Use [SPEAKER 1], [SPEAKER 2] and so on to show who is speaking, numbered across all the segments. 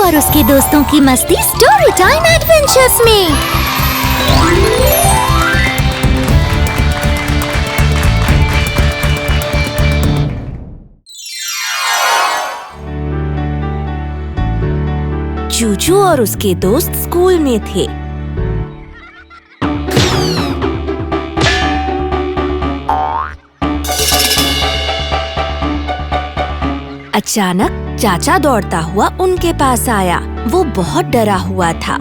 [SPEAKER 1] और उसके दोस्तों की मस्ती स्टोरी टाइम एडवेंचर्स में। चूचू और उसके दोस्त स्कूल में थे। अचानक चाचा दौड़ता हुआ उनके पास आया। वो बहुत डरा हुआ था।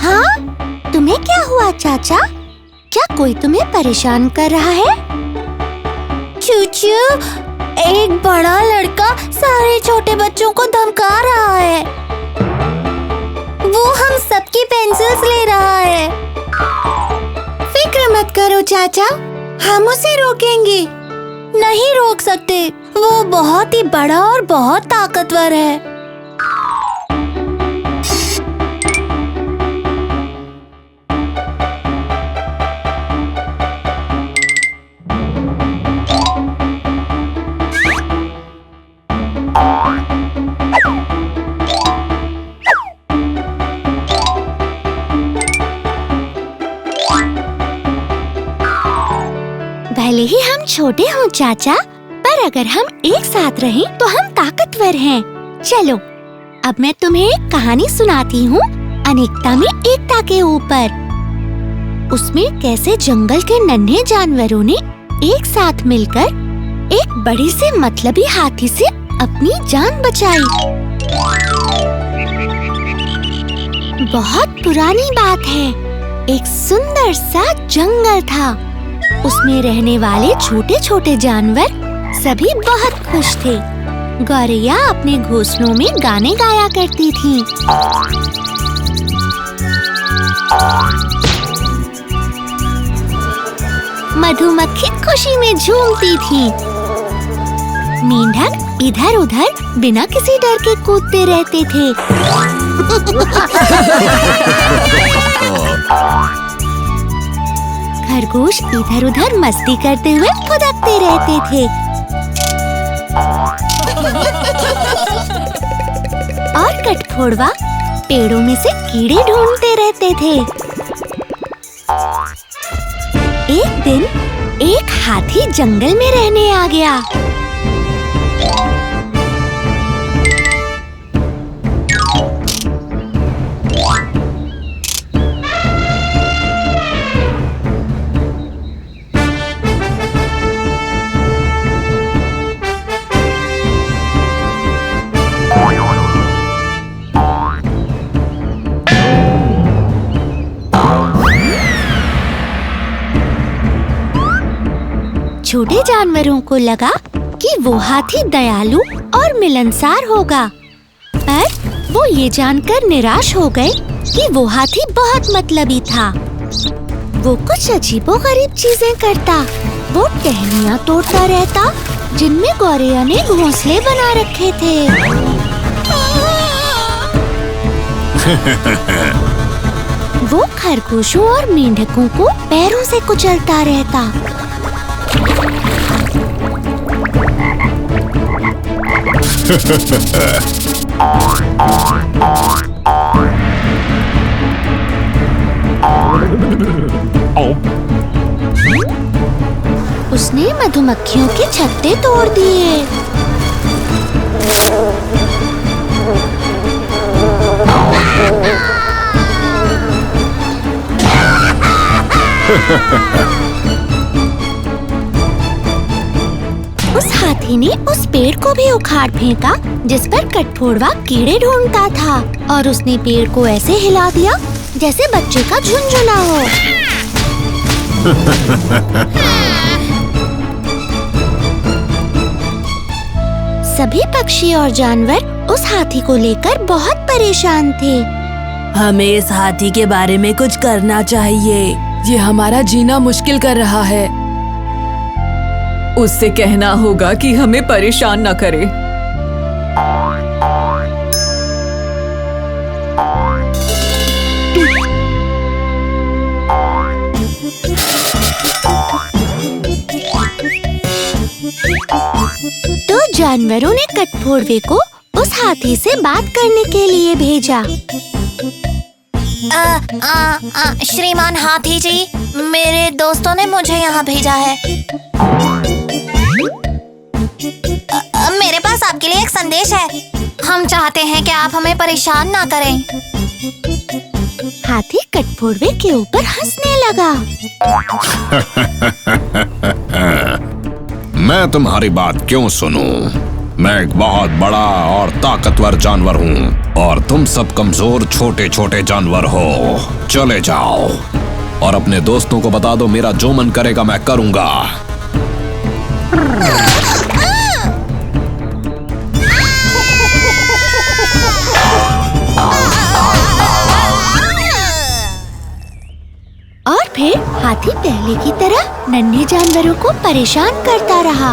[SPEAKER 1] हाँ, तुम्हें क्या हुआ चाचा? क्या कोई तुम्हें परेशान कर रहा है? चूचू, एक बड़ा लड़का सारे छोटे बच्चों को धमका रहा है। वो हम सबकी पेंसिल्स ले रहा है। फिक्र मत करो चाचा, हम उसे रोकेंगे। नहीं रोक सकते, वो बहुत ही बड़ा और बहुत ताकतवर है। भले ही हम छोटे हों चाचा, पर अगर हम एक साथ रहें तो हम ताकतवर हैं। चलो, अब मैं तुम्हें एक कहानी सुनाती हूँ, अनेकता में एकता के ऊपर। उसमें कैसे जंगल के नन्हे जानवरों ने एक साथ मिलकर एक बड़े से मतलबी हाथी से अपनी जान बचाई। बहुत पुरानी बात है। एक सुंदर सा जंगल था। उसमें रहने वाले छोटे छोटे जानवर सभी बहुत खुश थे। गौरैया अपने घोंसलों में गाने गाया करती थी। मधुमक्खी खुशी में झूमती थी। मेंढक इधर उधर बिना किसी डर के कूदते रहते थे। खरगोश इधर उधर मस्ती करते हुए फुदकते रहते थे। और कठफोड़वा पेड़ों में से कीड़े ढूंढते रहते थे। एक दिन एक हाथी जंगल में रहने आ गया। छोटे जानवरों को लगा कि वो हाथी दयालु और मिलनसार होगा, पर वो ये जानकर निराश हो गए कि वो हाथी बहुत मतलबी था। वो कुछ अजीबोगरीब चीजें करता। वो टहनियाँ तोड़ता रहता जिनमें गौरैया ने घोंसले बना रखे थे। वो खरगोशों और मेंढकों को पैरों से कुचलता रहता। उसने मधुमक्खियों के छत्ते तोड़ दिए। उस हाथी ने उस पेड़ को भी उखाड़ फेंका जिस पर कठफोड़वा कीड़े ढूंढता था, और उसने पेड़ को ऐसे हिला दिया जैसे बच्चे का झुनझुना हो। सभी पक्षी और जानवर उस हाथी को लेकर बहुत परेशान थे।
[SPEAKER 2] हमें इस हाथी के बारे में कुछ करना चाहिए।
[SPEAKER 3] ये हमारा जीना मुश्किल कर रहा है। उससे कहना होगा कि हमें परेशान न करे।
[SPEAKER 1] तो जानवरों ने कठफोड़वे को उस हाथी से बात करने के लिए भेजा।
[SPEAKER 4] श्रीमान हाथी जी, मेरे दोस्तों ने मुझे यहाँ भेजा है। मेरे पास आपके लिए एक संदेश है। हम चाहते हैं कि आप हमें परेशान ना करें।
[SPEAKER 1] हाथी कठफोड़वे के ऊपर हंसने लगा।
[SPEAKER 5] मैं तुम्हारी बात क्यों सुनूं? मैं एक बहुत बड़ा और ताकतवर जानवर हूँ और तुम सब कमजोर छोटे छोटे जानवर हो। चले जाओ और अपने दोस्तों को बता दो, मेरा जो मन करेगा मैं करूँगा।
[SPEAKER 1] और फिर हाथी पहले की तरह नन्हे जानवरों को परेशान करता रहा।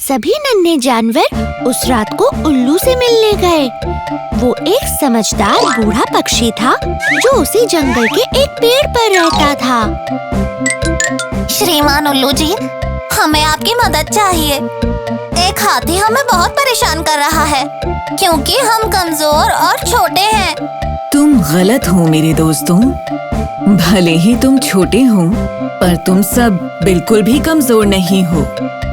[SPEAKER 1] सभी नन्हे जानवर उस रात को उल्लू से मिलने गए। वो एक समझदार बूढ़ा पक्षी था जो उसी जंगल के एक पेड़ पर रहता था।
[SPEAKER 4] श्रीमान उल्लू जी, हमें आपकी मदद चाहिए। एक हाथी हमें बहुत परेशान कर रहा है क्योंकि हम कमजोर और छोटे हैं।
[SPEAKER 3] तुम गलत हो मेरे दोस्तों। भले ही तुम छोटे हो, पर तुम सब बिल्कुल भी कमजोर नहीं हो।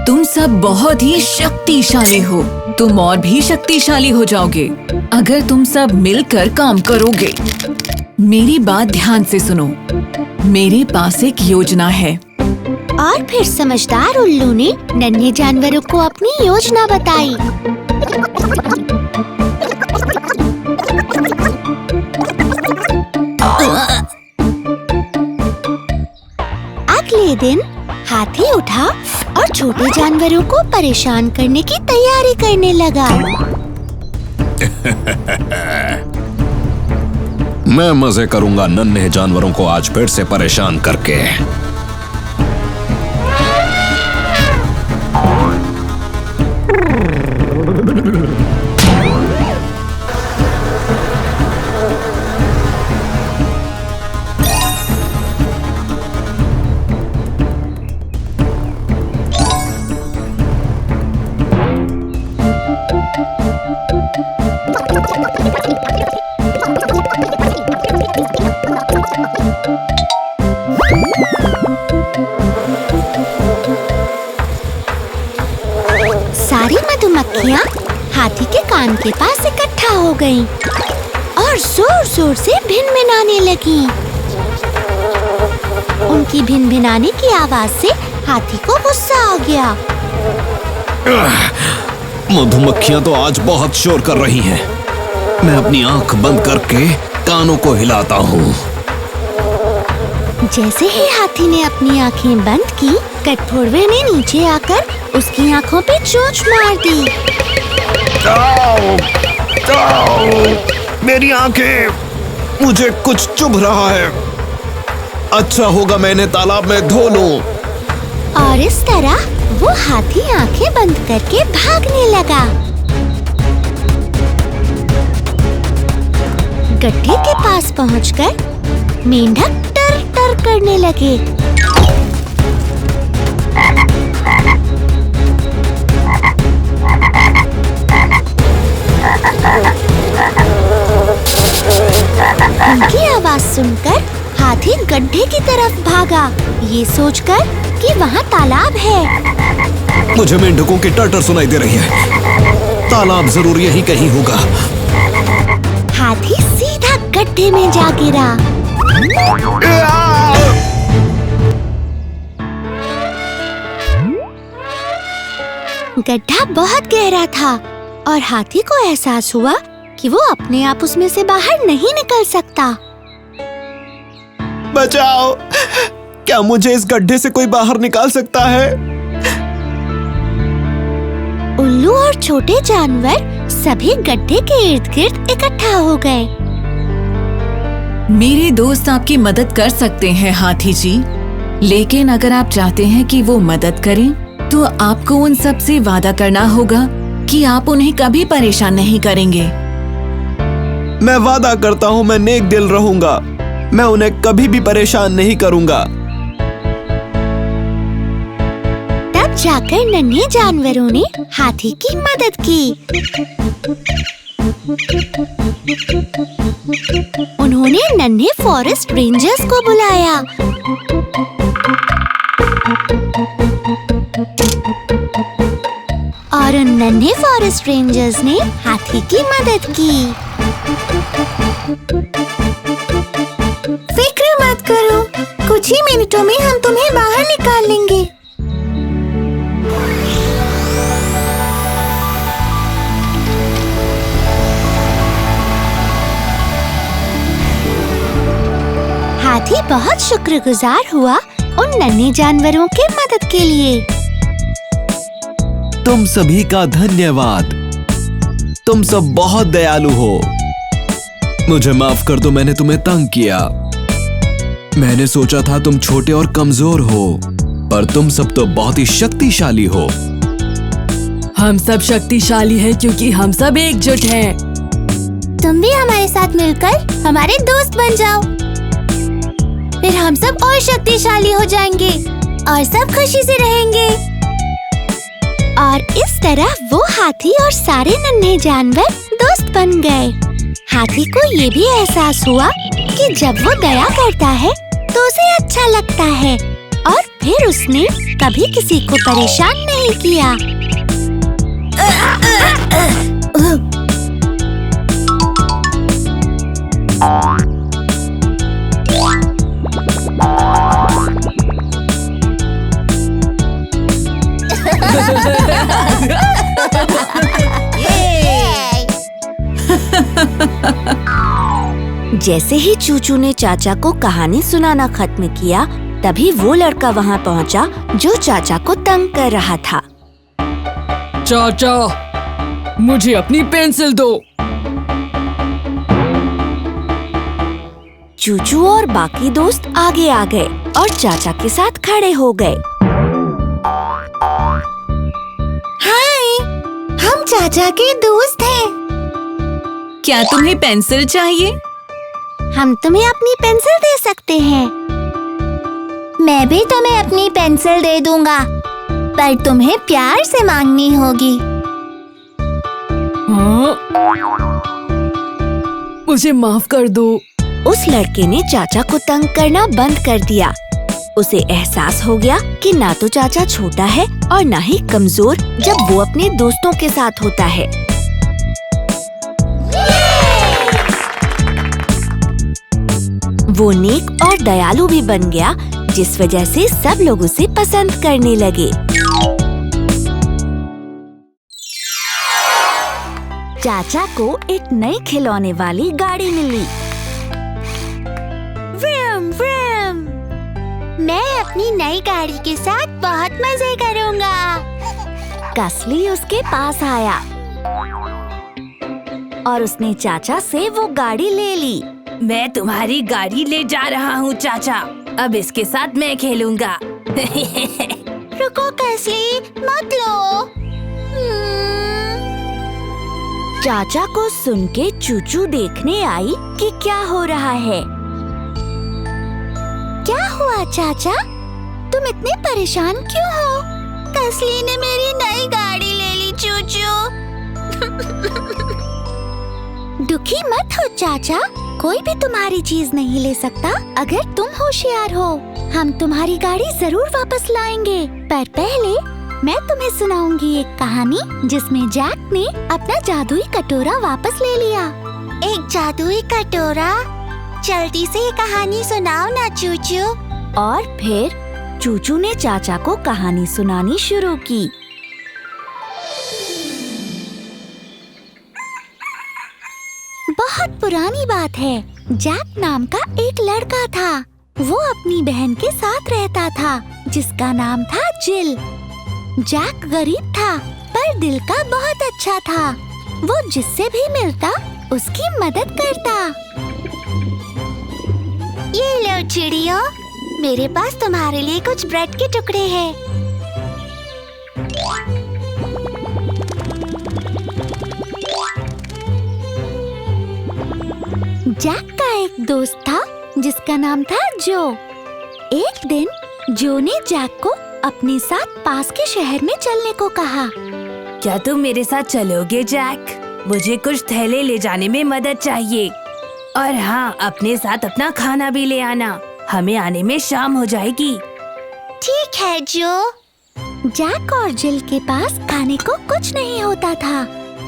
[SPEAKER 3] तुम सब बहुत ही शक्तिशाली हो। तुम और भी शक्तिशाली हो जाओगे अगर तुम सब मिलकर काम करोगे। मेरी बात ध्यान से सुनो। मेरे पास एक योजना है।
[SPEAKER 1] और फिर समझदार उल्लू ने नन्हे जानवरों को अपनी योजना बताई। अगले दिन हाथी उठा और छोटे जानवरों को परेशान करने की तैयारी करने लगा।
[SPEAKER 5] मैं मजे करूंगा नन्हे जानवरों को आज फिर से परेशान करके।
[SPEAKER 1] सारी मधुमक्खियाँ हाथी के कान के पास इकट्ठा हो गईं और जोर जोर से भिनभिनाने लगीं। उनकी भिनभिनाने की आवाज से हाथी को गुस्सा आ गया।
[SPEAKER 5] मधुमक्खियां तो आज बहुत शोर कर रही हैं। मैं अपनी आंख बंद करके कानों को हिलाता हूँ।
[SPEAKER 1] जैसे ही हाथी ने अपनी आंखें बंद की, कठफोड़वे ने नीचे आकर उसकी आंखों पे चोंच मार दी।
[SPEAKER 5] मेरी आंखें, मुझे कुछ चुभ रहा है। अच्छा होगा मैं इन्हें तालाब में धो लूं।
[SPEAKER 1] और इस तरह वो हाथी आंखें बंद करके भागने लगा। गड्ढे के पास पहुंचकर मेंढक टर टर करने लगे। उनकी आवाज सुनकर हाथी गड्ढे की तरफ भागा, ये सोचकर कि वहाँ तालाब है।
[SPEAKER 5] मुझे मेंढकों की टटर सुनाई दे रही है। तालाब जरूर यहीं कहीं होगा।
[SPEAKER 1] हाथी सीधा गड्ढे में जा गिरा। गड्ढा बहुत गहरा था और हाथी को एहसास हुआ कि वो अपने आप उसमें से बाहर नहीं निकल सकता।
[SPEAKER 5] बचाओ! क्या मुझे इस गड्ढे से कोई बाहर निकाल सकता है?
[SPEAKER 1] उल्लू और छोटे जानवर सभी गड्ढे के इर्द गिर्द इकट्ठा हो गए।
[SPEAKER 3] मेरे दोस्त आपकी मदद कर सकते हैं हाथी जी, लेकिन अगर आप चाहते हैं कि वो मदद करें तो आपको उन सब से वादा करना होगा कि आप उन्हें कभी परेशान नहीं करेंगे।
[SPEAKER 5] मैं वादा करता हूँ मैं नेक दिल रहूंगा। मैं उन्हें कभी भी परेशान नहीं करूंगा।
[SPEAKER 1] जाकर नन्हे जानवरों ने हाथी की मदद की। उन्होंने नन्हे फॉरेस्ट रेंजर्स को बुलाया। और उन नन्हे फॉरेस्ट रेंजर्स ने हाथी की मदद की।
[SPEAKER 4] फिक्र मत करो, कुछ ही मिनटों में हम तुम्हें बाहर निकाल लेंगे।
[SPEAKER 1] हाथी बहुत शुक्रगुजार हुआ उन नन्हे जानवरों के मदद के लिए।
[SPEAKER 6] तुम सभी का धन्यवाद। तुम सब बहुत दयालु हो। मुझे माफ कर दो, मैंने तुम्हें तंग किया। मैंने सोचा था तुम छोटे और कमजोर हो, पर तुम सब तो बहुत ही शक्तिशाली हो।
[SPEAKER 2] हम सब शक्तिशाली हैं क्योंकि हम सब एकजुट हैं।
[SPEAKER 4] तुम भी हमारे साथ मिलकर हमारे दोस्त बन जाओ, फिर हम सब और शक्तिशाली हो जाएंगे और सब खुशी से रहेंगे।
[SPEAKER 1] और इस तरह वो हाथी और सारे नन्हे जानवर दोस्त बन गए। हाथी को ये भी एहसास हुआ कि जब वो दया करता है तो उसे अच्छा लगता है, और फिर उसने कभी किसी को परेशान नहीं किया। जैसे ही चूचू ने चाचा को कहानी सुनाना खत्म किया, तभी वो लड़का वहाँ पहुँचा जो चाचा को तंग कर रहा था।
[SPEAKER 2] चाचा, मुझे अपनी पेंसिल दो।
[SPEAKER 1] चूचू और बाकी दोस्त आगे आ गए और चाचा के साथ खड़े हो गए।
[SPEAKER 4] हाय, हम चाचा के दोस्त हैं।
[SPEAKER 3] क्या तुम्हें पेंसिल चाहिए?
[SPEAKER 1] हम तुम्हें अपनी पेंसिल दे सकते हैं।
[SPEAKER 4] मैं भी तुम्हें अपनी पेंसिल दे दूंगा, पर तुम्हें प्यार से मांगनी होगी।
[SPEAKER 2] हाँ? मुझे माफ कर दो।
[SPEAKER 1] उस लड़के ने चाचा को तंग करना बंद कर दिया। उसे एहसास हो गया कि ना तो चाचा छोटा है और ना ही कमजोर जब वो अपने दोस्तों के साथ होता है। वो नेक और दयालु भी बन गया, जिस वजह से सब लोग उसे पसंद करने लगे। चाचा को एक नई खिलौने वाली गाड़ी मिली।
[SPEAKER 4] व्रम व्रम, मैं अपनी नई गाड़ी के साथ बहुत मजे करूंगा।
[SPEAKER 1] कसली उसके पास आया और उसने चाचा से वो गाड़ी ले ली।
[SPEAKER 2] मैं तुम्हारी गाड़ी ले जा रहा हूँ चाचा, अब इसके साथ मैं खेलूंगा।
[SPEAKER 4] रुको कसली, मत लो।
[SPEAKER 1] चाचा को सुन के चूचू देखने आई कि क्या हो रहा है। क्या हुआ चाचा? तुम इतने परेशान क्यों हो?
[SPEAKER 4] कसली ने मेरी नई गाड़ी ले ली चूचू।
[SPEAKER 1] दुखी मत हो चाचा, कोई भी तुम्हारी चीज नहीं ले सकता अगर तुम होशियार हो। हम तुम्हारी गाड़ी जरूर वापस लाएंगे, पर पहले मैं तुम्हें सुनाऊंगी एक कहानी जिसमें जैक ने अपना जादुई कटोरा वापस ले लिया।
[SPEAKER 4] एक जादुई कटोरा? जल्दी से ये कहानी सुनाओ ना चूचू।
[SPEAKER 1] और फिर चूचू ने चाचा को कहानी सुनानी शुरू की। बहुत पुरानी बात है। जैक नाम का एक लड़का था। वो अपनी बहन के साथ रहता था जिसका नाम था जिल। जैक गरीब था पर दिल का बहुत अच्छा था। वो जिससे भी मिलता उसकी मदद करता।
[SPEAKER 4] ये लो चिड़ियों, मेरे पास तुम्हारे लिए कुछ ब्रेड के टुकड़े हैं।
[SPEAKER 1] जैक का एक दोस्त था जिसका नाम था जो। एक दिन जो ने जैक को अपने साथ पास के शहर में चलने को कहा।
[SPEAKER 2] क्या तुम मेरे साथ चलोगे जैक? मुझे कुछ थैले ले जाने में मदद चाहिए। और हाँ, अपने साथ अपना खाना भी ले आना। हमें आने में शाम हो जाएगी।
[SPEAKER 4] ठीक है जो।
[SPEAKER 1] जैक और जिल के पास खाने को कुछ नहीं होता था,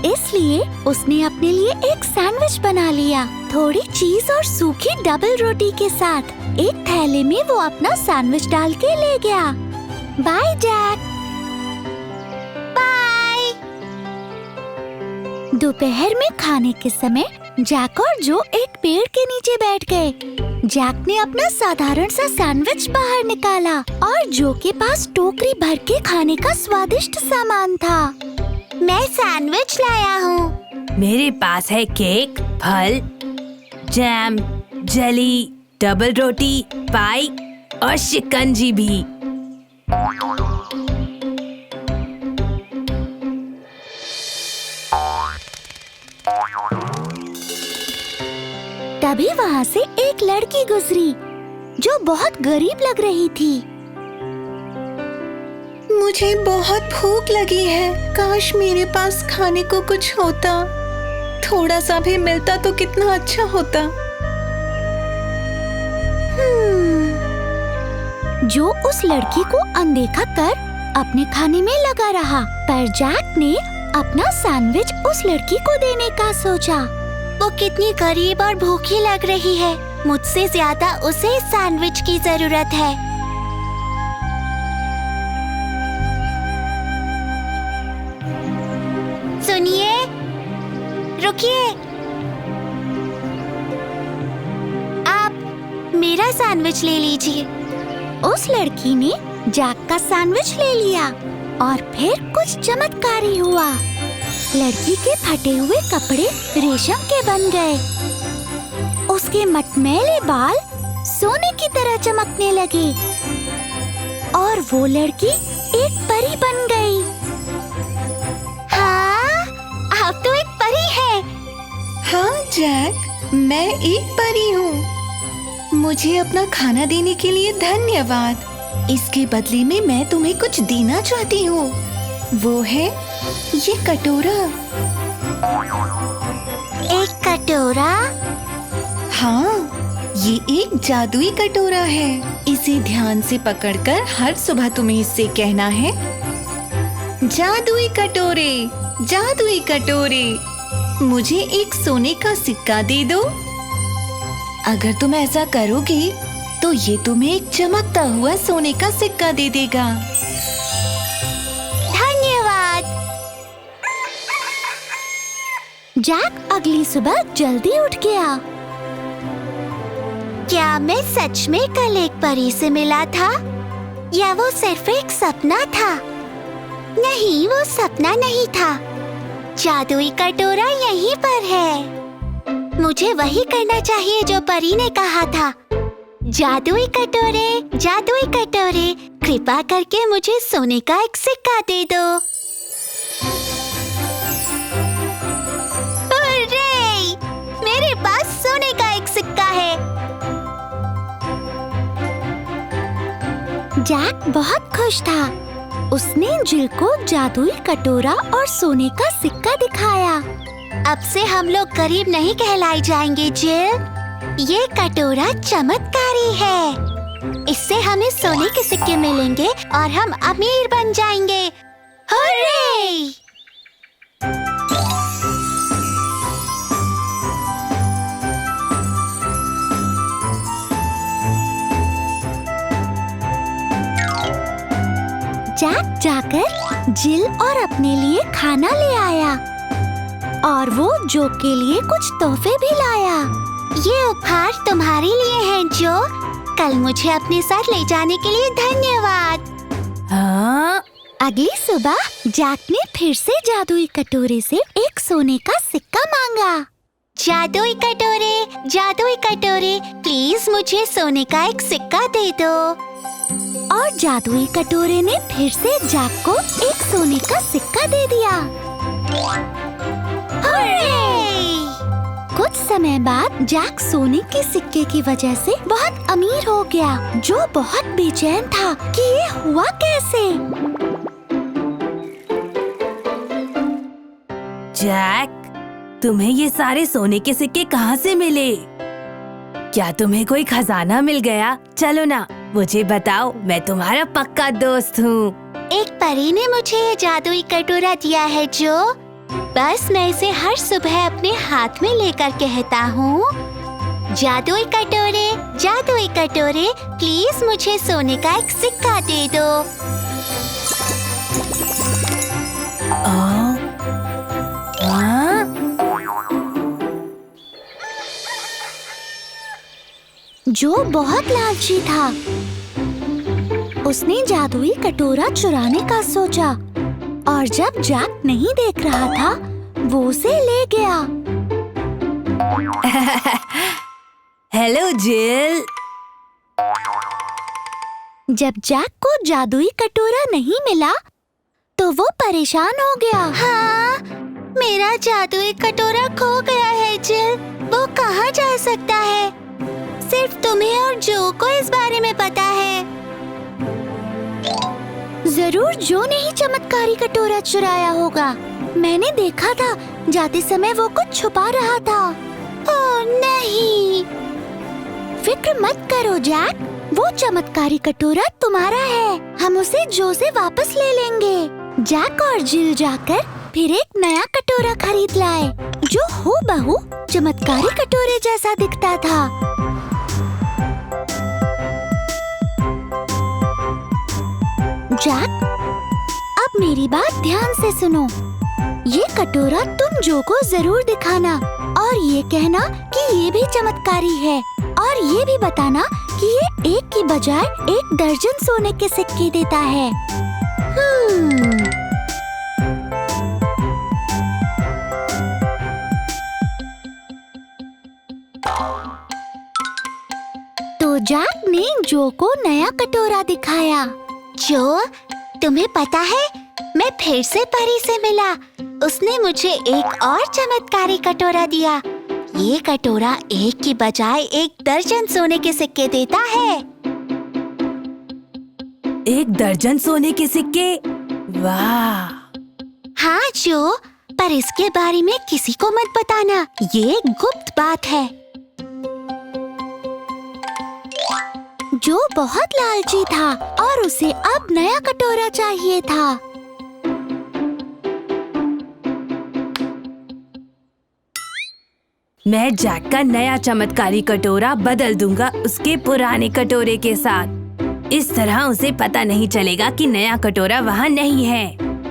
[SPEAKER 1] इसलिए उसने अपने लिए एक सैंडविच बना लिया, थोड़ी चीज और सूखी डबल रोटी के साथ। एक थैले में वो अपना सैंडविच डाल के ले गया। Bye Jack.
[SPEAKER 4] बाय।
[SPEAKER 1] दोपहर में खाने के समय जैक और जो एक पेड़ के नीचे बैठ गए। जैक ने अपना साधारण सा सैंडविच बाहर निकाला और जो के पास टोकरी भर के खाने का स्वादिष्ट सामान था।
[SPEAKER 4] मैं सैंडविच लाया हूँ।
[SPEAKER 2] मेरे पास है केक, फल, जैम, जली, डबल रोटी, पाई और शिकंजी भी।
[SPEAKER 1] तभी वहाँ से एक लड़की गुजरी जो बहुत गरीब लग रही थी।
[SPEAKER 3] मुझे बहुत भूख लगी है। काश मेरे पास खाने को कुछ होता। थोड़ा सा भी मिलता तो कितना अच्छा होता।
[SPEAKER 1] जो उस लड़की को अनदेखा कर अपने खाने में लगा रहा, पर जैक ने अपना सैंडविच उस लड़की को देने का सोचा।
[SPEAKER 4] वो कितनी गरीब और भूखी लग रही है। मुझसे ज्यादा उसे इस सैंडविच की जरूरत है। सुनिए, रुकिए। आप मेरा सैंडविच ले लीजिए।
[SPEAKER 1] उस लड़की ने जैक का सैंडविच ले लिया और फिर कुछ चमत्कारी हुआ। लड़की के फटे हुए कपड़े रेशम के बन गए। उसके मटमैले बाल सोने की तरह चमकने लगे और वो लड़की एक परी बन गई।
[SPEAKER 4] हाँ, आप तो एक परी है।
[SPEAKER 3] हाँ जैक, मैं एक परी हूँ। मुझे अपना खाना देने के लिए धन्यवाद। इसके बदले में मैं तुम्हें कुछ देना चाहती हूँ। वो है ये कटोरा।
[SPEAKER 4] एक कटोरा?
[SPEAKER 3] हाँ, ये एक जादुई कटोरा है। इसे ध्यान से पकड़कर हर सुबह तुम्हें इससे कहना है, जादुई कटोरे, जादुई कटोरे, मुझे एक सोने का सिक्का दे दो। अगर तुम ऐसा करोगे तो ये तुम्हें एक चमकता हुआ सोने का सिक्का दे देगा।
[SPEAKER 4] धन्यवाद।
[SPEAKER 1] जैक अगली सुबह जल्दी उठ गया।
[SPEAKER 4] क्या मैं सच में कल एक परी से मिला था या वो सिर्फ एक सपना था? नहीं, वो सपना नहीं था। जादुई कटोरा यहीं पर है। मुझे वही करना चाहिए जो परी ने कहा था। जादुई कटोरे, जादुई कटोरे, कृपा करके मुझे सोने का एक सिक्का दे दो। हुर्रे! मेरे पास सोने का एक सिक्का है।
[SPEAKER 1] जैक बहुत खुश था। उसने जिल को जादुई कटोरा और सोने का सिक्का दिखाया।
[SPEAKER 4] अब से हम लोग गरीब नहीं कहलाए जाएंगे जिल। ये कटोरा चमत्कारी है। इससे हमें सोने के सिक्के मिलेंगे और हम अमीर बन जाएंगे। हुर्रे!
[SPEAKER 1] जैक जाकर जिल और अपने लिए खाना ले आया और वो जो के लिए कुछ तोहफे भी लाया।
[SPEAKER 4] ये उपहार तुम्हारे लिए हैं जो। कल मुझे अपने साथ ले जाने के लिए धन्यवाद।
[SPEAKER 2] हाँ,
[SPEAKER 1] अगली सुबह जैक ने फिर से जादुई कटोरे से एक सोने का सिक्का मांगा।
[SPEAKER 4] जादुई कटोरे, जादुई कटोरे, प्लीज मुझे सोने का एक सिक्का दे दो।
[SPEAKER 1] और जादुई कटोरे ने फिर से जैक को एक सोने का सिक्का दे दिया।
[SPEAKER 4] हुर्रे!
[SPEAKER 1] कुछ समय बाद जैक सोने के सिक्के की वजह से बहुत अमीर हो गया, जो बहुत बेचैन था कि ये हुआ कैसे।
[SPEAKER 2] जैक, तुम्हें ये सारे सोने के सिक्के कहाँ से मिले? क्या तुम्हें कोई खजाना मिल गया? चलो ना, मुझे बताओ, मैं तुम्हारा पक्का दोस्त हूँ।
[SPEAKER 4] एक परी ने मुझे ये जादुई कटोरा दिया है जो बस मैं इसे हर सुबह अपने हाथ में लेकर कहता हूँ, जादुई कटोरे, प्लीज मुझे सोने का एक सिक्का दे दो।
[SPEAKER 2] हाँ?
[SPEAKER 1] जो बहुत लालची था, उसने जादुई कटोरा चुराने का सोचा और जब जैक नहीं देख रहा था, वो उसे ले गया।
[SPEAKER 2] हेलो जिल।
[SPEAKER 1] जब जैक को जादुई कटोरा नहीं मिला, तो वो परेशान हो गया।
[SPEAKER 4] हाँ, मेरा जादुई कटोरा खो गया है जिल। वो कहाँ जा सकता है? सिर्फ तुम्हें और जो को इस बारे में पता है।
[SPEAKER 1] जरूर जो ने ही चमत्कारी कटोरा चुराया होगा। मैंने देखा था, जाते समय वो कुछ छुपा रहा था।
[SPEAKER 4] ओह नहीं!
[SPEAKER 1] फिक्र मत करो जैक, वो चमत्कारी कटोरा तुम्हारा है। हम उसे जो से वापस ले लेंगे। जैक और जिल जाकर फिर एक नया कटोरा खरीद लाए, जो हूबहू चमत्कारी कटोरे जैसा दिखता था। जैक, अब मेरी बात ध्यान से सुनो। ये कटोरा तुम जो को जरूर दिखाना और ये कहना कि ये भी चमत्कारी है, और ये भी बताना कि ये एक की बजाय 1 दर्जन सोने के सिक्के देता है। तो जैक ने जो को नया कटोरा दिखाया।
[SPEAKER 4] जो, तुम्हें पता है, मैं फिर से परी से मिला। उसने मुझे एक और चमत्कारी कटोरा दिया। ये कटोरा 1 की बजाय 1 दर्जन सोने के सिक्के देता है।
[SPEAKER 2] 1 दर्जन सोने के सिक्के? वाह!
[SPEAKER 4] हाँ जो, पर इसके बारे में किसी को मत बताना, ये गुप्त बात है।
[SPEAKER 1] जो बहुत लालची था और उसे अब नया कटोरा चाहिए था।
[SPEAKER 2] मैं जैक का नया चमत्कारी कटोरा बदल दूंगा उसके पुराने कटोरे के साथ। इस तरह उसे पता नहीं चलेगा कि नया कटोरा वहाँ नहीं है।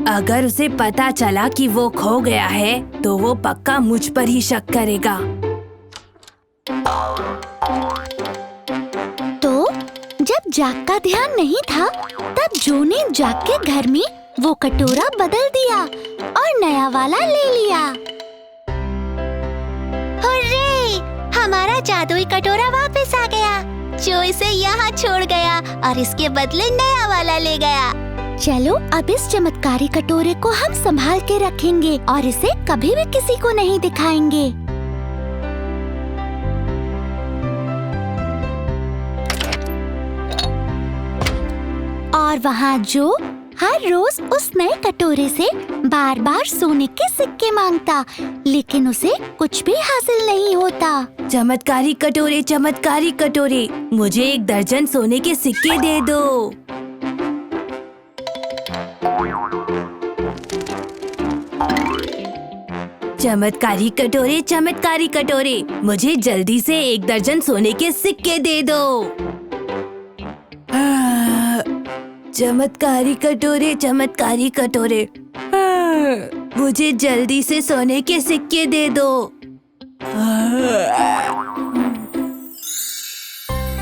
[SPEAKER 2] अगर उसे पता चला कि वो खो गया है, तो वो पक्का मुझ पर ही शक करेगा।
[SPEAKER 1] जब जैक का ध्यान नहीं था, तब जो ने जैक के घर में वो कटोरा बदल दिया और नया वाला ले लिया।
[SPEAKER 4] हुर्रे! हमारा जादुई कटोरा वापस आ गया। जो इसे यहाँ छोड़ गया और इसके बदले नया वाला ले गया।
[SPEAKER 1] चलो अब इस चमत्कारी कटोरे को हम संभाल के रखेंगे और इसे कभी भी किसी को नहीं दिखाएंगे। और वहाँ जो हर रोज उस नए कटोरे से बार बार सोने के सिक्के मांगता, लेकिन उसे कुछ भी हासिल नहीं होता।
[SPEAKER 2] चमत्कारी कटोरे, मुझे 1 दर्जन सोने के सिक्के दे दो। चमत्कारी कटोरे, मुझे जल्दी से 1 दर्जन सोने के सिक्के दे दो। चमत्कारी कटोरे, मुझे जल्दी से सोने के सिक्के दे दो।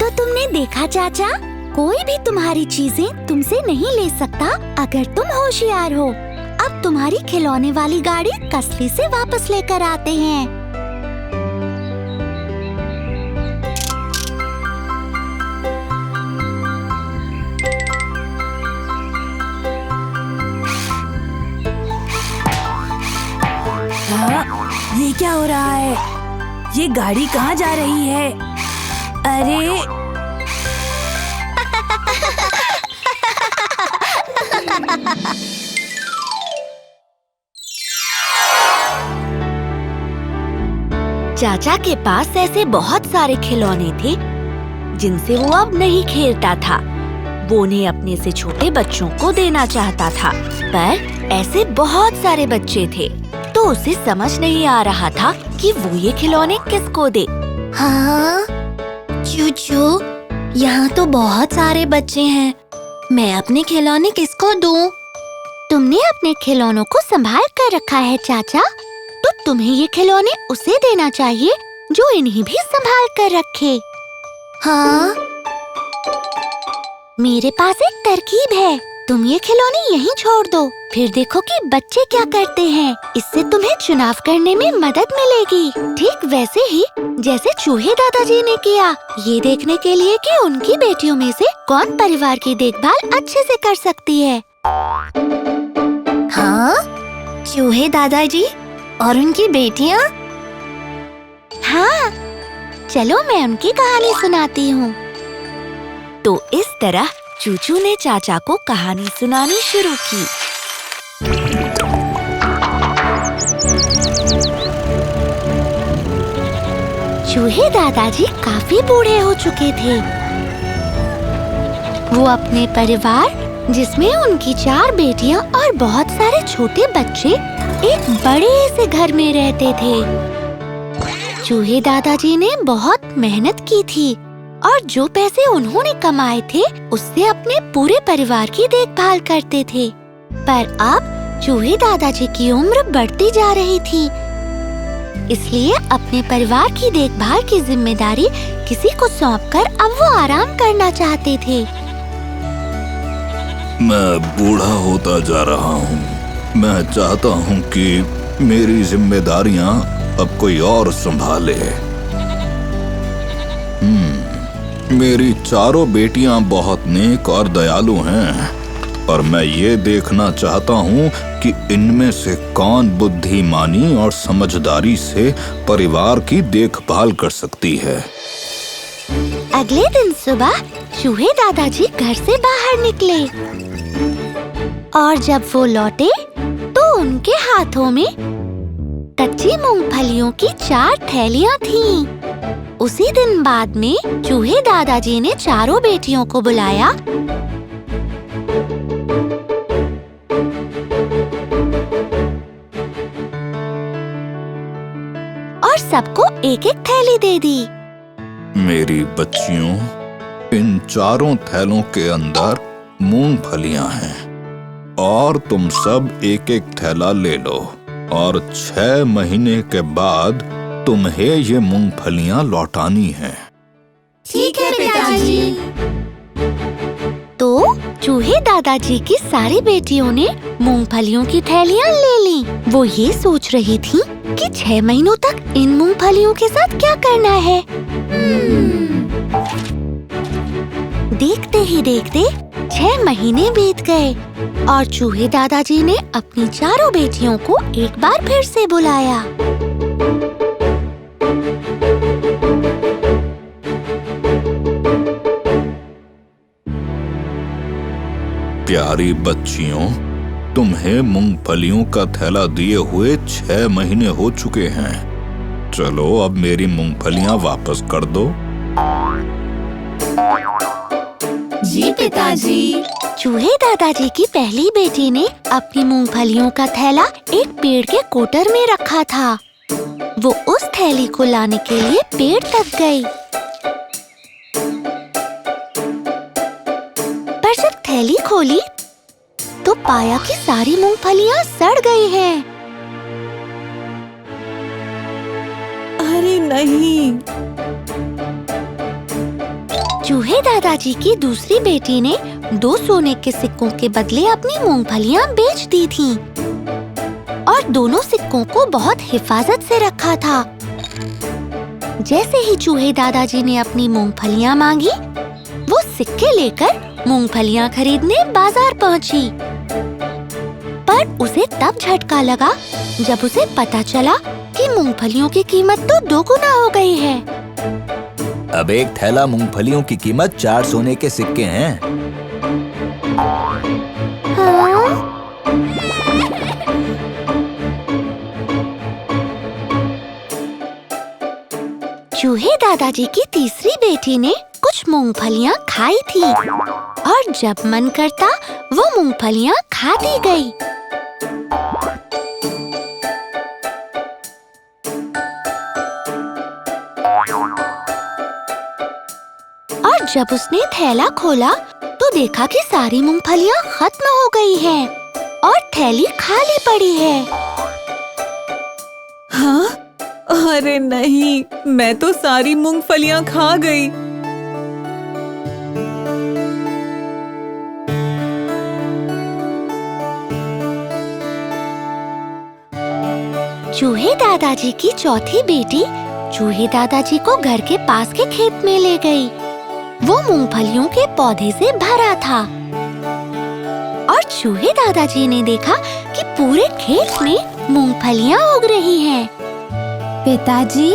[SPEAKER 1] तो तुमने देखा चाचा, कोई भी तुम्हारी चीजें तुमसे नहीं ले सकता अगर तुम होशियार हो। अब तुम्हारी खिलौने वाली गाड़ी कसली से वापस लेकर आते हैं।
[SPEAKER 2] हाँ, ये क्या हो रहा है? ये गाड़ी कहाँ जा रही है? अरे
[SPEAKER 1] चाचा के पास ऐसे बहुत सारे खिलौने थे जिनसे वो अब नहीं खेलता था। वो उन्हें अपने से छोटे बच्चों को देना चाहता था, पर ऐसे बहुत सारे बच्चे थे तो उसे समझ नहीं आ रहा था कि वो ये खिलौने किसको दे। हाँ चूचू, यहाँ तो बहुत सारे बच्चे हैं, मैं अपने खिलौने किसको दूँ? तुमने अपने खिलौनों को संभाल कर रखा है चाचा, तो तुम्हें ये खिलौने उसे देना चाहिए जो इन्हें भी संभाल कर रखे। हाँ, मेरे पास एक तरकीब है, तुम ये खिलौने यहीं छोड़ दो, फिर देखो कि बच्चे क्या करते हैं। इससे तुम्हें चुनाव करने में मदद मिलेगी, ठीक वैसे ही जैसे चूहे दादाजी ने किया, ये देखने के लिए कि उनकी बेटियों में से कौन परिवार की देखभाल अच्छे से कर सकती है। हाँ, चूहे दादाजी और उनकी बेटियाँ? हाँ, चलो मैं उनकी कहानी सुनाती हूँ। तो इस तरह चूचू ने चाचा को कहानी सुनानी शुरू की। चूहे दादाजी काफी बूढ़े हो चुके थे। वो अपने परिवार, जिसमें उनकी 4 बेटियां और बहुत सारे छोटे बच्चे, एक बड़े से घर में रहते थे। चूहे दादाजी ने बहुत मेहनत की थी और जो पैसे उन्होंने कमाए थे उससे अपने पूरे परिवार की देखभाल करते थे। पर अब चूहे दादाजी की उम्र बढ़ती जा रही थी, इसलिए अपने परिवार की देखभाल की जिम्मेदारी किसी को सौंपकर अब वो आराम करना चाहते थे।
[SPEAKER 5] मैं बूढ़ा होता जा रहा हूँ, मैं चाहता हूँ कि मेरी जिम्मेदारियाँ अब कोई और संभाले। मेरी 4 बेटियां बहुत नेक और दयालु हैं और मैं ये देखना चाहता हूँ कि इनमें से कौन बुद्धिमानी और समझदारी से परिवार की देखभाल कर सकती है।
[SPEAKER 1] अगले दिन सुबह चूहे दादाजी घर से बाहर निकले और जब वो लौटे तो उनके हाथों में कच्ची मूंगफलियों की 4 थैलियां थीं। उसी दिन बाद में चूहे दादाजी ने 4 बेटियों को बुलाया और सबको एक-एक थैली दे दी।
[SPEAKER 5] मेरी बच्चियों, इन 4 थैलों के अंदर मूंगफलियां हैं और तुम सब एक-एक थैला ले लो और 6 महीने के बाद तुम्हें ये मूंगफलियां लौटानी हैं।
[SPEAKER 1] ठीक है पिताजी। तो चूहे दादाजी की सारी बेटियों ने मूंगफलियों की थैलियां ले ली। वो ये सोच रही थीं कि 6 महीनों तक इन मूंगफलियों के साथ क्या करना है। देखते ही देखते 6 महीने बीत गए और चूहे दादाजी ने अपनी 4 बेटियों को एक बार फिर से बुलाया।
[SPEAKER 5] प्यारी बच्चियों, तुम्हें मूंगफलियों का थैला दिए हुए 6 महीने हो चुके हैं। चलो अब मेरी मूंगफलियां वापस कर दो।
[SPEAKER 3] जी पिताजी।
[SPEAKER 1] चूहे दादाजी की पहली बेटी ने अपनी मूंगफलियों का थैला एक पेड़ के कोटर में रखा था। वो उस थैली को लाने के लिए पेड़ तक गई, पर जब थैली खोली तो पाया कि सारी मूंगफलियां सड़ गई हैं।
[SPEAKER 3] अरे नहीं।
[SPEAKER 1] चूहे दादाजी की दूसरी बेटी ने 2 सोने के सिक्कों के बदले अपनी मूंगफलियां बेच दी थीं और दोनों सिक्कों को बहुत हिफाजत से रखा था। जैसे ही चूहे दादाजी ने अपनी मूंगफलियां मांगी, वो सिक्के लेकर मूंगफलियां खरीदने बाजार पहुंची। पर उसे तब झटका लगा जब उसे पता चला कि मूंगफलियों की कीमत तो 2 गुना हो गई है।
[SPEAKER 7] अब एक थैला मूंगफलियों की कीमत 4 सोने के सिक्के हैं।
[SPEAKER 1] हाँ? चूहे दादाजी की तीसरी बेटी ने कुछ मूंगफलियां खाई थी और जब मन करता वो मूंगफलियां खाती गई। और जब उसने थैला खोला तो देखा कि सारी मूंगफलियां खत्म हो गई हैं और थैली खाली पड़ी है।
[SPEAKER 3] हाँ? अरे नहीं, मैं तो सारी मूंगफलियां खा गई।
[SPEAKER 1] चूहे दादाजी की चौथी बेटी चूहे दादाजी को घर के पास के खेत में ले गई। वो मूंगफलियों के पौधे से भरा था और चूहे दादाजी ने देखा कि पूरे खेत में मूंगफलियां उग रही हैं।
[SPEAKER 2] पिताजी,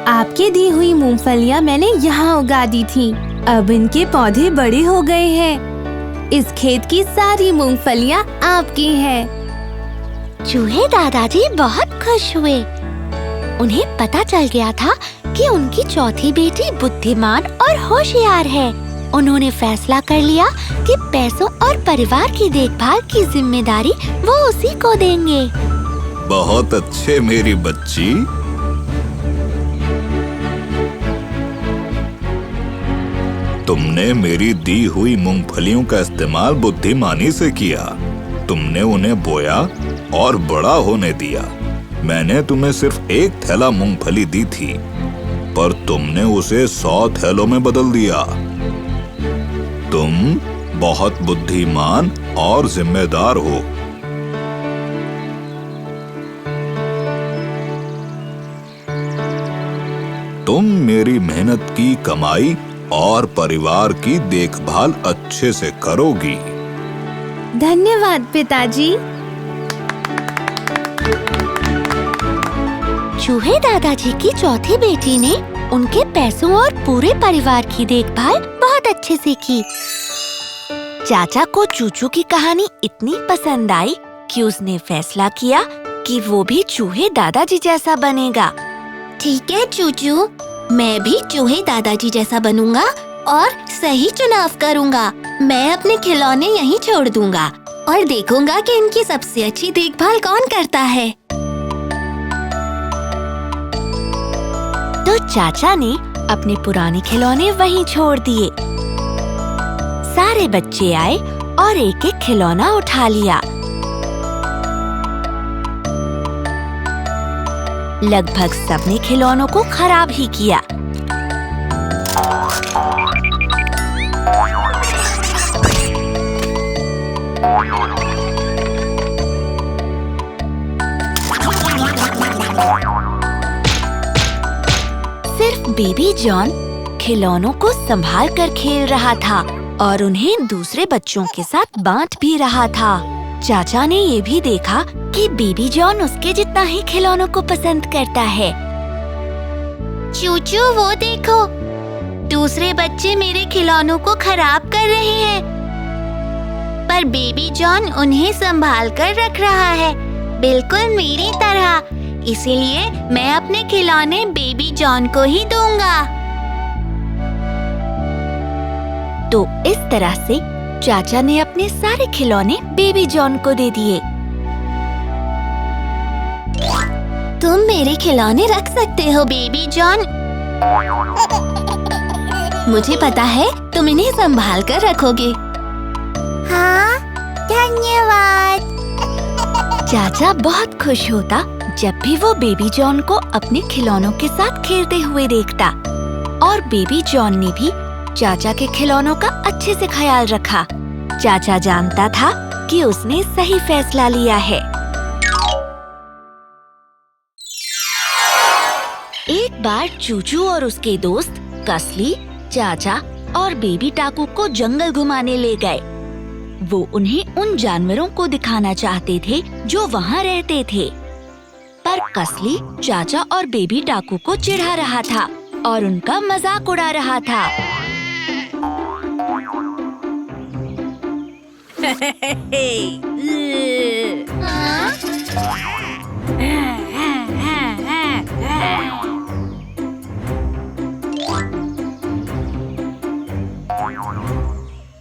[SPEAKER 2] आपके दी हुई मूंगफलियां मैंने यहाँ उगा दी थी। अब इनके पौधे बड़े हो गए हैं। इस खेत की सारी मूंगफलियां आपकी हैं।
[SPEAKER 1] चूहे दादाजी बहुत खुश हुए। उन्हें पता चल गया था कि उनकी चौथी बेटी बुद्धिमान और होशियार है। उन्होंने फैसला कर लिया कि पैसों और परिवार की देखभाल की जिम्मेदारी वो उसी को देंगे।
[SPEAKER 7] बहुत अच्छे मेरी बच्ची। तुमने मेरी दी हुई मूंगफलियों का इस्तेमाल बुद्धिमानी से किया। तुमने उन्हें बोया और बड़ा होने दिया। मैंने तुम्हें सिर्फ एक थैला मूंगफली दी थी, पर तुमने उसे 100 थैलों में बदल दिया। तुम बहुत बुद्धिमान और जिम्मेदार हो। तुम मेरी मेहनत की कमाई और परिवार की देखभाल अच्छे से करोगी।
[SPEAKER 2] धन्यवाद पिताजी।
[SPEAKER 1] चूहे दादाजी की चौथी बेटी ने उनके पैसों और पूरे परिवार की देखभाल बहुत अच्छे से की। चाचा को चूचू की कहानी इतनी पसंद आई कि उसने फैसला किया कि वो भी चूहे दादाजी जैसा बनेगा।
[SPEAKER 4] ठीक है चूचू, मैं भी चूहे दादाजी जैसा बनूंगा और सही चुनाव करूंगा। मैं अपने खिलौने यहीं छोड़ दूंगा और देखूंगा कि इनकी सबसे अच्छी देखभाल कौन करता है।
[SPEAKER 1] तो चाचा ने अपने पुराने खिलौने वहीं छोड़ दिए। सारे बच्चे आए और एक एक खिलौना उठा लिया। लगभग सबने खिलौनों को खराब ही किया। सिर्फ बेबी जॉन खिलौनों को संभाल कर खेल रहा था और उन्हें दूसरे बच्चों के साथ बांट भी रहा था। चाचा ने ये भी देखा कि बेबी जॉन उसके जितना ही खिलौनों को पसंद करता है।
[SPEAKER 4] चूचू वो देखो, दूसरे बच्चे मेरे खिलौनों को खराब कर रहे हैं, पर बेबी जॉन उन्हें संभाल कर रख रहा है, बिल्कुल मेरी तरह। इसीलिए मैं अपने खिलौने बेबी जॉन को ही दूंगा।
[SPEAKER 1] तो इस तरह से चाचा ने अपने सारे खिलौने बेबी जॉन को दे दिए।
[SPEAKER 4] तुम मेरे खिलौने रख सकते हो बेबी जॉन। मुझे पता है तुम इन्हें संभाल कर रखोगे। हाँ, धन्यवाद।
[SPEAKER 1] चाचा बहुत खुश होता जब भी वो बेबी जॉन को अपने खिलौनों के साथ खेलते हुए देखता। और बेबी जॉन ने भी चाचा के खिलौनों का अच्छे से ख्याल रखा। चाचा जानता था कि उसने सही फैसला लिया है। एक बार चूचू और उसके दोस्त कसली, चाचा और बेबी टाकू को जंगल घुमाने ले गए। वो उन्हें उन जानवरों को दिखाना चाहते थे जो वहाँ रहते थे, पर कसली चाचा और बेबी टाकू को चिढ़ा रहा था और उनका मजाक उड़ा रहा था।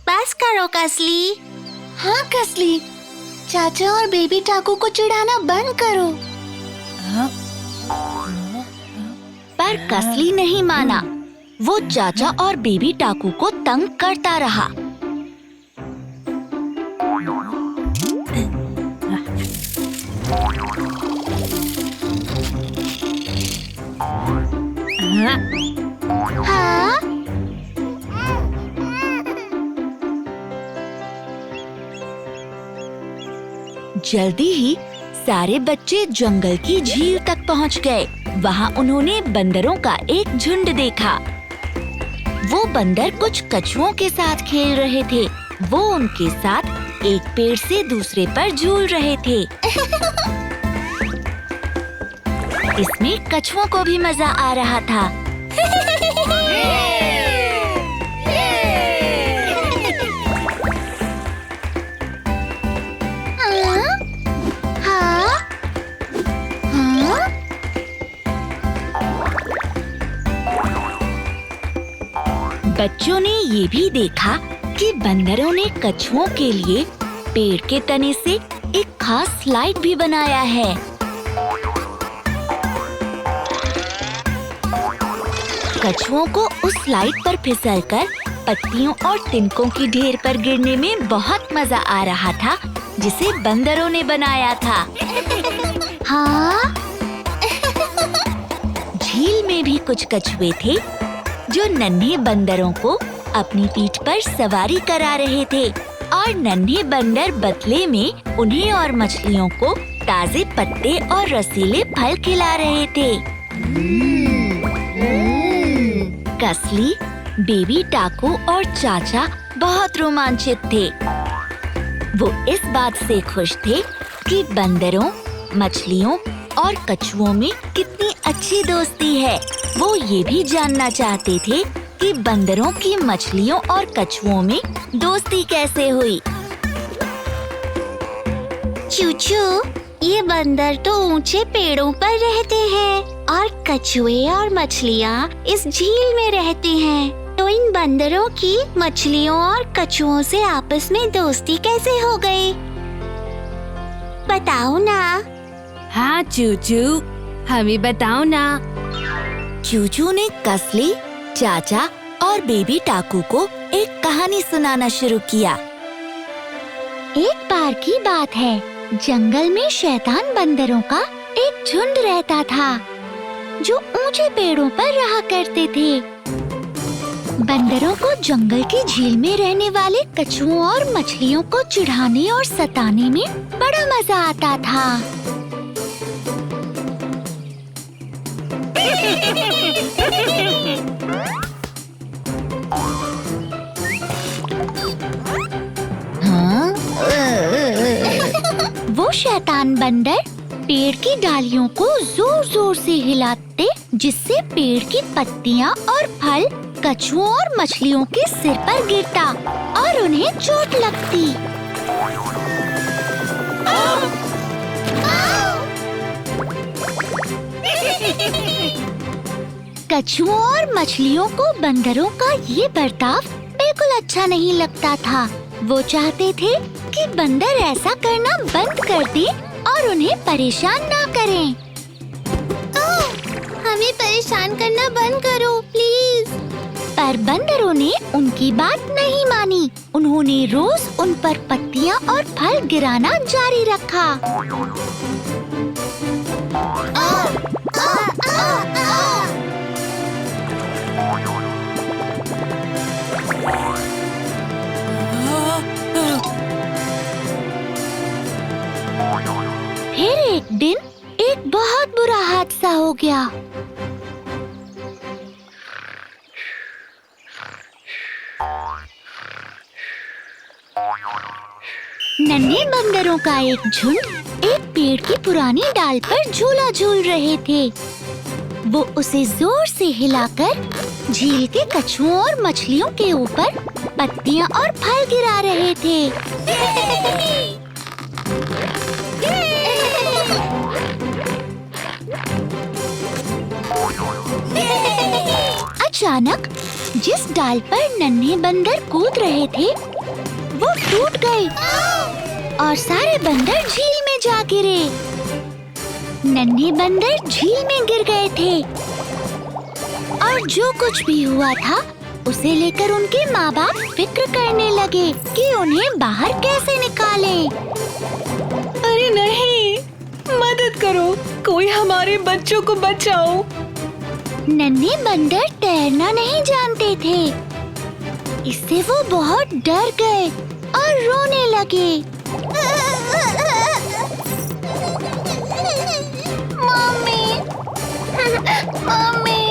[SPEAKER 4] बस करो कसली। हाँ कसली, चाचा और बेबी टाकू को चिढ़ाना बंद करो।
[SPEAKER 1] पर कसली नहीं माना। वो चाचा और बेबी टाकू को तंग करता रहा।
[SPEAKER 4] हाँ?
[SPEAKER 1] जल्दी ही सारे बच्चे जंगल की झील तक पहुंच गए। वहां उन्होंने बंदरों का एक झुंड देखा। वो बंदर कुछ कछुओं के साथ खेल रहे थे। वो उनके साथ एक पेड़ से दूसरे पर झूल रहे थे। इसमें कछुओं को भी मजा आ रहा था। बच्चों ने ये भी देखा कि बंदरों ने कछुओं के लिए पेड़ के तने से एक खास स्लाइड भी बनाया है। कछुओं को उस स्लाइड पर फिसलकर पत्तियों और तिनकों की ढेर पर गिरने में बहुत मजा आ रहा था, जिसे बंदरों ने बनाया था।
[SPEAKER 4] हाँ?
[SPEAKER 1] झील में भी कुछ कछुए थे जो नन्हे बंदरों को अपनी पीठ पर सवारी करा रहे थे और नन्हे बंदर बदले में उन्हें और मछलियों को ताजे पत्ते और रसीले फल खिला रहे थे। कसली, बेबी टाकू और चाचा बहुत रोमांचित थे। वो इस बात से खुश थे कि बंदरों, मछलियों और कछुओं में कितनी अच्छी दोस्ती है। वो ये भी जानना चाहते थे कि बंदरों की मछलियों और कछुओं में दोस्ती कैसे हुई।
[SPEAKER 4] चूचू, ये बंदर तो ऊंचे पेड़ों पर रहते हैं और कछुए और मछलियाँ इस झील में रहते हैं। तो इन बंदरों की मछलियों और कछुओं से आपस में दोस्ती कैसे हो गई? बताओ ना।
[SPEAKER 2] हाँ चूचू, हमें बताओ ना।
[SPEAKER 1] चूचू ने कसली, चाचा और बेबी टाकू को एक कहानी सुनाना शुरू किया।
[SPEAKER 4] एक बार की बात है, जंगल में शैतान बंदरों का एक झुंड रहता था जो ऊंचे पेड़ों पर रहा करते थे। बंदरों को जंगल की झील में रहने वाले कछुओं और मछलियों को चिढ़ाने और सताने में बड़ा मजा आता था।
[SPEAKER 1] हाँ?
[SPEAKER 4] वो शैतान बंदर पेड़ की डालियों को जोर जोर से हिलाते, जिससे पेड़ की पत्तियां और फल कछुओं और मछलियों के सिर पर गिरता और उन्हें चोट लगती। कछुओं और मछलियों को बंदरों का ये बर्ताव बिल्कुल अच्छा नहीं लगता था। वो चाहते थे कि बंदर ऐसा करना बंद कर दे और उन्हें परेशान ना करें। हमें परेशान करना बंद करो प्लीज। पर बंदरों ने उनकी बात नहीं मानी। उन्होंने रोज उन पर पत्तियां और फल गिराना जारी रखा। फिर एक दिन एक बहुत बुरा हादसा हो गया। नन्हे बंदरों का एक झुंड
[SPEAKER 1] एक पेड़ की पुरानी डाल पर झूला झूल रहे थे। वो उसे जोर से हिलाकर झील के कछुओं और मछलियों के ऊपर पत्तियां और फल गिरा रहे थे। अचानक जिस डाल पर नन्हे बंदर कूद रहे थे वो टूट गए और सारे बंदर झील में जा गिरे। नन्हे बंदर झील में गिर गए थे और जो कुछ भी हुआ था उसे लेकर उनके माँ बाप फिक्र करने लगे कि उन्हें बाहर कैसे निकालें।
[SPEAKER 3] अरे नहीं, मदद करो, कोई हमारे बच्चों को बचाओ।
[SPEAKER 1] नन्हे बंदर तैरना नहीं जानते थे, इससे वो बहुत डर गए और रोने लगे। Mummy, mummy.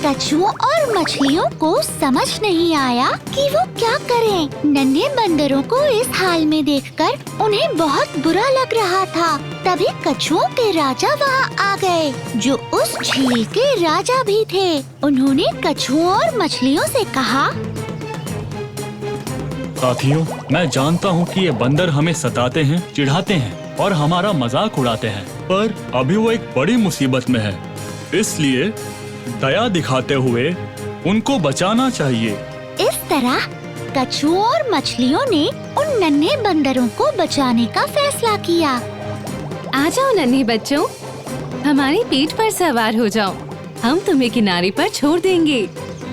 [SPEAKER 1] कछुओं और मछलियों को समझ नहीं आया कि वो क्या करें। नन्हे बंदरों को इस हाल में देखकर उन्हें बहुत बुरा लग रहा था। तभी कछुओं के राजा वहाँ आ गए, जो उस झील के राजा भी थे। उन्होंने कछुओं और मछलियों से कहा,
[SPEAKER 8] साथियों, मैं जानता हूँ कि ये बंदर हमें सताते हैं, चिढ़ाते हैं और हमारा मजाक उड़ाते हैं, पर अभी वो एक बड़ी मुसीबत में है, इसलिए दया दिखाते हुए उनको बचाना चाहिए।
[SPEAKER 1] इस तरह कछुओं और मछलियों ने उन नन्हे बंदरों को बचाने का फैसला किया।
[SPEAKER 2] आ जाओ नन्हे बच्चों, हमारी पीठ पर सवार हो जाओ, हम तुम्हें किनारे पर छोड़ देंगे।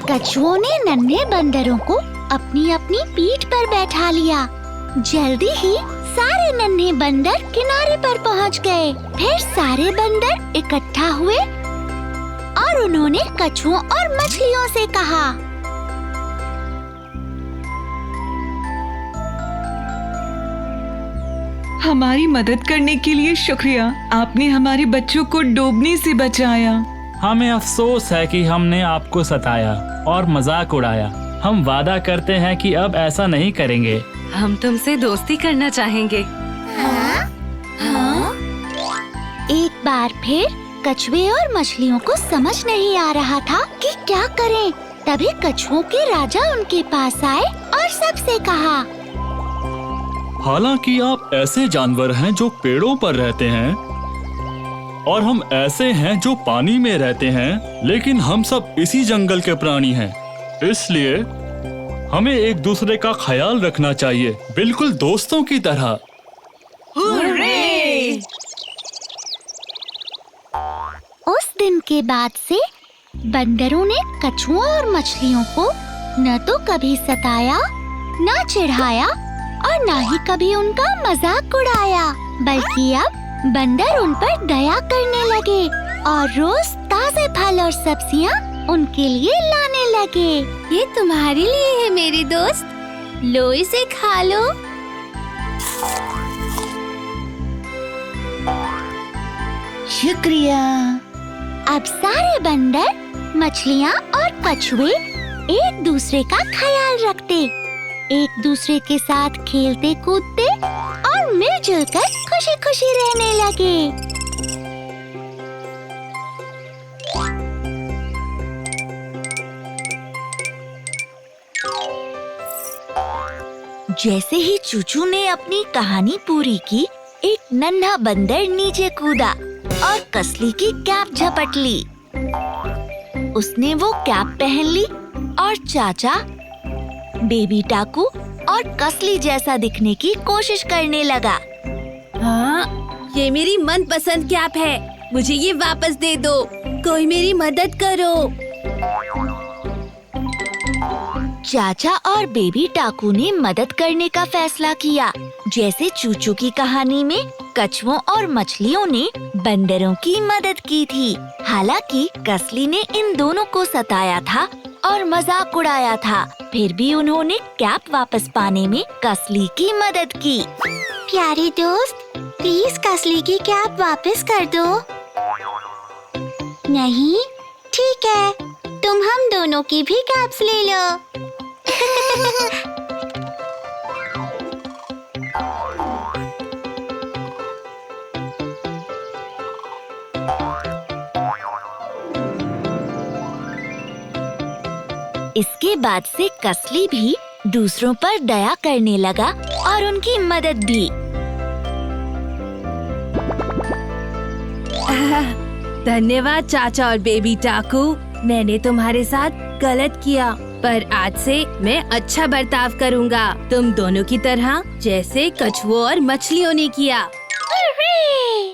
[SPEAKER 1] कछुओं ने नन्हे बंदरों को अपनी अपनी पीठ पर बैठा लिया। जल्दी ही सारे नन्हे बंदर किनारे पर पहुंच गए। फिर सारे बंदर इकट्ठा हुए और उन्होंने कछुओं और मछलियों से कहा,
[SPEAKER 3] हमारी मदद करने के लिए शुक्रिया। आपने हमारे बच्चों को डूबने से बचाया।
[SPEAKER 8] हमें अफसोस है कि हमने आपको सताया और मजाक उड़ाया। हम वादा करते हैं कि अब ऐसा नहीं करेंगे।
[SPEAKER 2] हम तुमसे दोस्ती करना चाहेंगे।
[SPEAKER 1] एक बार फिर कछुए और मछलियों को समझ नहीं आ रहा था कि क्या करें। तभी कछुओं के राजा उनके पास आए और सबसे कहा,
[SPEAKER 8] हालांकि आप ऐसे जानवर हैं जो पेड़ों पर रहते हैं और हम ऐसे हैं जो पानी में रहते हैं, लेकिन हम सब इसी जंगल के प्राणी हैं, इसलिए हमें एक दूसरे का ख्याल रखना चाहिए, बिल्कुल दोस्तों की तरह।
[SPEAKER 1] उस दिन के बाद से बंदरों ने कछुओं और मछलियों को न तो कभी सताया, न चिढ़ाया और न ही कभी उनका मजाक उड़ाया, बल्कि अब बंदर उन पर दया करने लगे और रोज ताजे फल और सब्जियां उनके लिए लाने लगे।
[SPEAKER 4] ये तुम्हारे लिए है मेरी दोस्त, लो इसे खा लो।
[SPEAKER 1] शुक्रिया। अब सारे बंदर, मछलियाँ और कछुए एक दूसरे का ख्याल रखते, एक दूसरे के साथ खेलते कूदते और मिलजुल कर खुशी खुशी रहने लगे। जैसे ही चूचू ने अपनी कहानी पूरी की, एक नन्हा बंदर नीचे कूदा और कसली की कैप झपट ली। उसने वो कैप पहन ली और चाचा, बेबी टाकू और कसली जैसा दिखने की कोशिश करने लगा।
[SPEAKER 2] हाँ, ये मेरी मनपसंद कैप है, मुझे ये वापस दे दो, कोई मेरी मदद करो।
[SPEAKER 1] चाचा और बेबी टाकू ने मदद करने का फैसला किया। जैसे चूचू की कहानी में कछुओं और मछलियों ने बंदरों की मदद की थी। हालांकि कसली ने इन दोनों को सताया था और मजाक उड़ाया था, फिर भी उन्होंने कैप वापस पाने में कसली की मदद की।
[SPEAKER 4] प्यारी दोस्त, प्लीज कसली की कैप वापस कर दो। नहीं, ठीक है, तुम हम दोनों की भी कैप्स ले लो।
[SPEAKER 1] इसके बाद से कसली भी दूसरों पर दया करने लगा और उनकी मदद भी।
[SPEAKER 2] धन्यवाद चाचा और बेबी टाकू। मैंने तुम्हारे साथ गलत किया, पर आज से मैं अच्छा बर्ताव करूँगा, तुम दोनों की तरह, जैसे कछुओं और मछलियों ने किया।
[SPEAKER 1] अरे!